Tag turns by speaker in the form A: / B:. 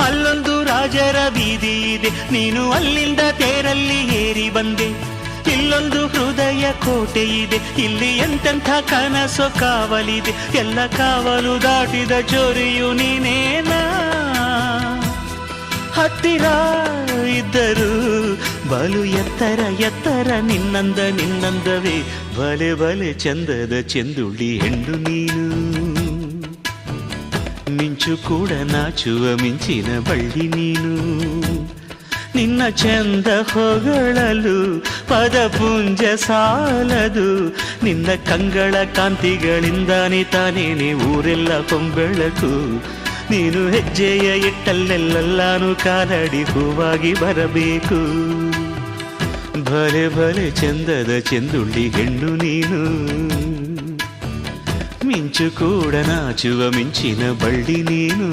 A: ಅಲ್ಲೊಂದು ರಾಜರ ಬೀದಿ ಇದೆ, ನೀನು ಅಲ್ಲಿಂದ ತೇರಲ್ಲಿ ಏರಿ ಬಂದೆ. ಇಲ್ಲೊಂದು ಹೃದಯ ಕೋಟೆ ಇದೆ, ಇಲ್ಲಿ ಎಂತೆಂಥ ಕನಸು ಕಾವಲಿದೆ. ಎಲ್ಲ ಕಾವಲು ದಾಟಿದ ಚೋರಿಯು ನೀನೇನಾ. ಹತ್ತಿರ ಇದ್ದರು ಬಲು ಎತ್ತರ ಎತ್ತರ ನಿನ್ನಂದವೇ. ಬಲೆ ಬಲೆ ಚಂದದ ಚೆಂದುಳ್ಳಿ ಹೆಣ್ಣು ನೀನು. ಮಿಂಚು ಕೂಡ ನಾಚುವ ಮಿಂಚಿನ ಬಳ್ಳಿ ನೀನು. ನಿನ್ನ ಚಂದ ಹೊಗಳಲು ಪದಪುಂಜ ಸಾಲದು. ನಿನ್ನ ಕಂಗಳ ಕಾಂತಿಗಳಿಂದಾನೆ ತಾನೇನೆ ಊರೆಲ್ಲ ಕೊಂಬೆಳಕು. ನೀನು ಹೆಜ್ಜೆಯ ಇಟ್ಟಲ್ಲೆಲ್ಲಾನು ಕಾಲಡಿ ಹೂವಾಗಿ ಬರಬೇಕು. ಭಲೆ ಭಲೆ ಚಂದದ ಚೆಂದುಳ್ಳಿ ಹೆಣ್ಣು ನೀನು. ಮಿಂಚು ಕೂಡ ನಾಚುವ ಮಿಂಚಿನ ಬಳ್ಳಿ ನೀನು.